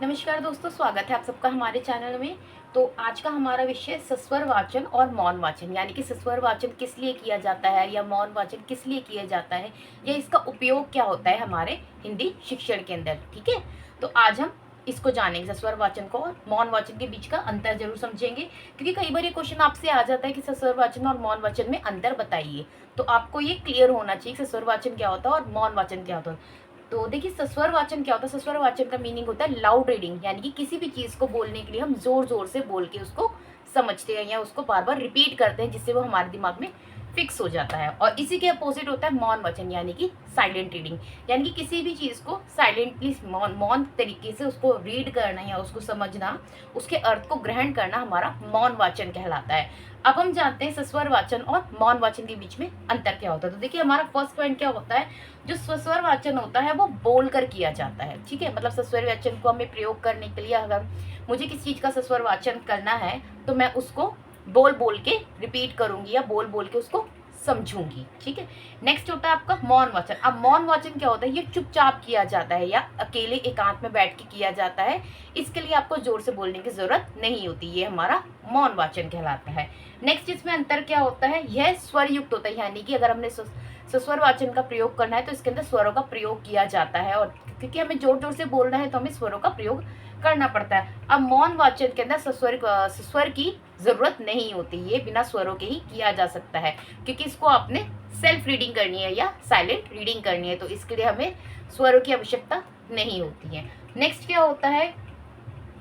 नमस्कार दोस्तों, स्वागत है आप सबका हमारे चैनल में। तो आज का हमारा विषय सस्वर वाचन और मौन वाचन, यानी कि सस्वर वाचन किस लिए किया जाता है या मौन वाचन किस लिए किया जाता है या इसका उपयोग क्या होता है हमारे हिंदी शिक्षण के अंदर। ठीक है, तो आज हम इसको जानेंगे, सस्वर वाचन को और मौन वाचन के बीच का अंतर जरूर समझेंगे, क्योंकि कई बार ये क्वेश्चन आपसे आ जाता है कि सस्वर वाचन और मौन वाचन में अंतर बताइए। तो आपको ये क्लियर होना चाहिए सस्वर वाचन क्या होता है और मौन वाचन क्या होता है। तो देखिए, सस्वर वाचन क्या होता है। सस्वर वाचन का मीनिंग होता है लाउड रीडिंग, यानी कि किसी भी चीज को बोलने के लिए हम जोर जोर से बोल के उसको समझते हैं या उसको बार बार रिपीट करते हैं, जिससे वो हमारे दिमाग में फिक्स हो जाता है। और इसी के अपोजिट होता है मौन वचन, यानी कि साइलेंट रीडिंग, यानी कि किसी भी चीज को साइलेंटली मौन मौन तरीके से उसको रीड करना या उसको समझना, उसके अर्थ को ग्रहण करना हमारा मौन वाचन कहलाता है। अब हम जानते हैं सस्वर वाचन और मौन वाचन के बीच में अंतर क्या होता है। तो देखिए, हमारा फर्स्ट पॉइंट क्या होता है। जो सस्वर वाचन होता है वो बोलकर किया जाता है। ठीक है, मतलब सस्वर वाचन को हमें प्रयोग करने के लिए अगर मुझे किसी चीज का सस्वर वाचन करना है तो मैं उसको बोल बोल के रिपीट करूंगी या बोल बोल के उसको समझूंगी। ठीक है, नेक्स्ट होता है आपका मौन वाचन। अब मौन वाचन क्या होता है, ये चुपचाप किया जाता है या अकेले एकांत में बैठ के किया जाता है। इसके लिए आपको जोर से बोलने की जरूरत नहीं होती, ये हमारा मौन वाचन कहलाता है। नेक्स्ट इसमें अंतर क्या होता है, यह स्वर युक्त होता है, यानी कि अगर हमने सस्वर वाचन का प्रयोग करना है तो इसके अंदर स्वरों का प्रयोग किया जाता है, और क्योंकि हमें जोर जोर से बोलना है तो हमें स्वरों का प्रयोग करना पड़ता है। अब मौन वाचन के अंदर सस्वर की जरूरत नहीं होती, ये बिना स्वरों के ही किया जा सकता है, क्योंकि इसको आपने सेल्फ रीडिंग करनी है या साइलेंट रीडिंग करनी है, तो इसके लिए हमें स्वरों की आवश्यकता नहीं होती है। नेक्स्ट क्या होता है,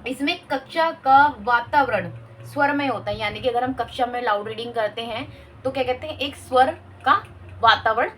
इसमें कक्षा का वातावरण स्वरमय होता है, यानी कि अगर हम कक्षा में लाउड रीडिंग करते हैं तो क्या कहते हैं, एक स्वर का वातावरण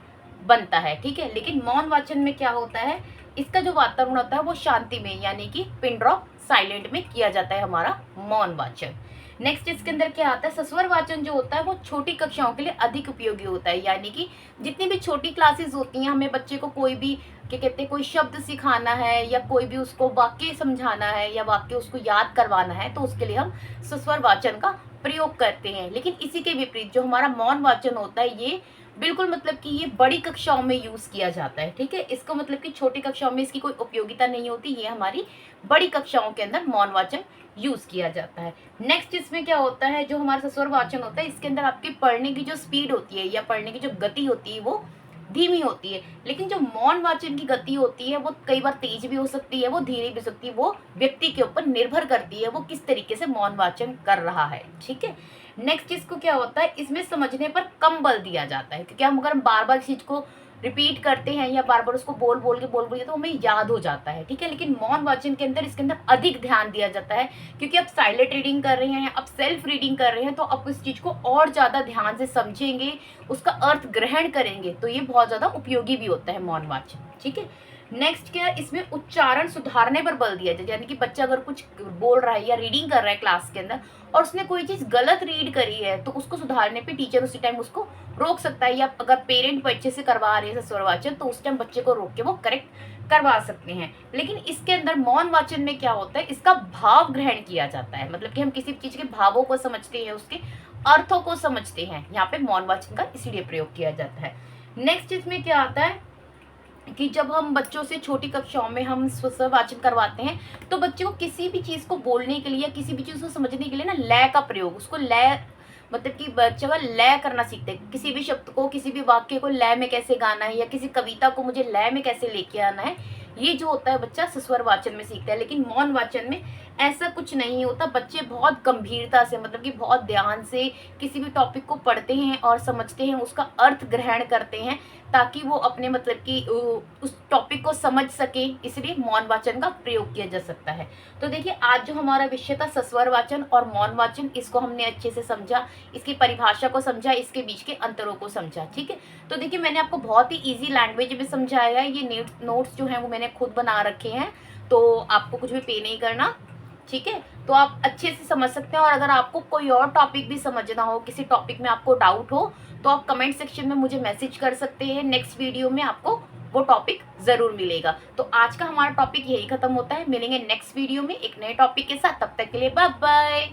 बनता है। ठीक है, लेकिन मौन वाचन में क्या होता है, इसका जो वातावरण होता है वो शांति में, यानी कि पिन ड्रॉप साइलेंट में किया जाता है हमारा मौन वाचन। नेक्स्ट इसके अंदर क्या आता है, सस्वर वाचन जो होता है वो छोटी कक्षाओं के लिए अधिक उपयोगी होता है, यानी कि जितनी भी छोटी क्लासेस होती हैं, हमें बच्चे को कोई भी क्या कहते हैं कोई शब्द सिखाना है या कोई भी उसको वाक्य समझाना है या वाक्य उसको याद करवाना है, तो उसके लिए हम सस्वर वाचन का प्रयोग करते हैं। लेकिन इसी के विपरीत जो हमारा मौन वाचन होता है, ये बिल्कुल मतलब कि ये बड़ी कक्षाओं में यूज किया जाता है। ठीक है, इसको मतलब कि छोटी कक्षाओं में इसकी कोई उपयोगिता नहीं होती, ये हमारी बड़ी कक्षाओं के अंदर मौन वाचन यूज किया जाता है। नेक्स्ट इसमें क्या होता है, जो हमारा सस्वर वाचन होता है इसके अंदर आपकी पढ़ने की जो स्पीड होती है या पढ़ने की जो गति होती है वो धीमी होती है, लेकिन जो मौन वाचन की गति होती है वो कई बार तेज भी हो सकती है, वो धीरे भी हो सकती है, वो व्यक्ति के ऊपर निर्भर करती है वो किस तरीके से मौन वाचन कर रहा है। ठीक है, नेक्स्ट इसको क्या होता है, इसमें समझने पर कम बल दिया जाता है, क्योंकि हम अगर हम बार बार चीज को रिपीट करते हैं या बार बार उसको बोल बोल के तो हमें याद हो जाता है। ठीक है, लेकिन मौन वाचन के अंदर इसके अंदर अधिक ध्यान दिया जाता है, क्योंकि आप साइलेंट रीडिंग कर रहे हैं या आप सेल्फ रीडिंग कर रहे हैं, तो आप उस चीज को और ज्यादा ध्यान से समझेंगे, उसका अर्थ ग्रहण करेंगे, तो ये बहुत ज्यादा उपयोगी भी होता है मौन वाचन। ठीक है, नेक्स्ट क्या है, इसमें उच्चारण सुधारने पर बल दिया जाए, यानी कि बच्चा अगर कुछ बोल रहा है या रीडिंग कर रहा है क्लास के अंदर और उसने कोई चीज गलत रीड करी है, तो उसको सुधारने पे टीचर उसी टाइम उसको रोक सकता है, या अगर पेरेंट बच्चे से करवा रहे हैं सस्वर वाचन तो उस टाइम बच्चे को रोक के वो करेक्ट करवा सकते हैं। लेकिन इसके अंदर मौन वाचन में क्या होता है, इसका भाव ग्रहण किया जाता है, मतलब कि हम किसी चीज के भावों को समझते हैं, उसके अर्थों को समझते हैं, यहाँ पे मौन वाचन का इसीलिए प्रयोग किया जाता है। नेक्स्ट इसमें क्या आता है कि जब हम बच्चों से छोटी कक्षाओं में हम स्वर वाचन करवाते हैं तो बच्चे को किसी भी चीज को बोलने के लिए या किसी भी चीज को समझने के लिए ना लय का प्रयोग, उसको लय मतलब कि बच्चा का लय करना सीखते हैं, किसी भी शब्द को किसी भी वाक्य को लय में कैसे गाना है या किसी कविता को मुझे लय में कैसे लेके आना है, ये जो होता है बच्चा सस्वर वाचन में सीखता है। लेकिन मौन वाचन में ऐसा कुछ नहीं होता, बच्चे बहुत गंभीरता से मतलब कि बहुत ध्यान से किसी भी टॉपिक को पढ़ते हैं और समझते हैं, उसका अर्थ ग्रहण करते हैं, ताकि वो अपने मतलब कि उस टॉपिक को समझ सके, इसलिए मौन वाचन का प्रयोग किया जा सकता है। तो देखिए, आज जो हमारा विषय था सस्वर वाचन और मौन वाचन, इसको हमने अच्छे से समझा, इसकी परिभाषा को समझा, इसके बीच के अंतरों को समझा। ठीक है, तो देखिए मैंने आपको बहुत ही इजी लैंग्वेज में समझाया है, ये नोट्स जो हैं वो मैंने खुद बना रखे हैं, तो आपको कुछ भी पे नहीं करना। ठीक है, तो आप अच्छे से समझ सकते हैं, और अगर आपको कोई और टॉपिक भी समझना हो, किसी टॉपिक में आपको डाउट हो, तो आप कमेंट सेक्शन में मुझे मैसेज कर सकते हैं, नेक्स्ट वीडियो में आपको वो टॉपिक जरूर मिलेगा। तो आज का हमारा टॉपिक यही खत्म होता है, मिलेंगे नेक्स्ट वीडियो में एक नए टॉपिक के साथ, तब तक के लिए बाय बाय।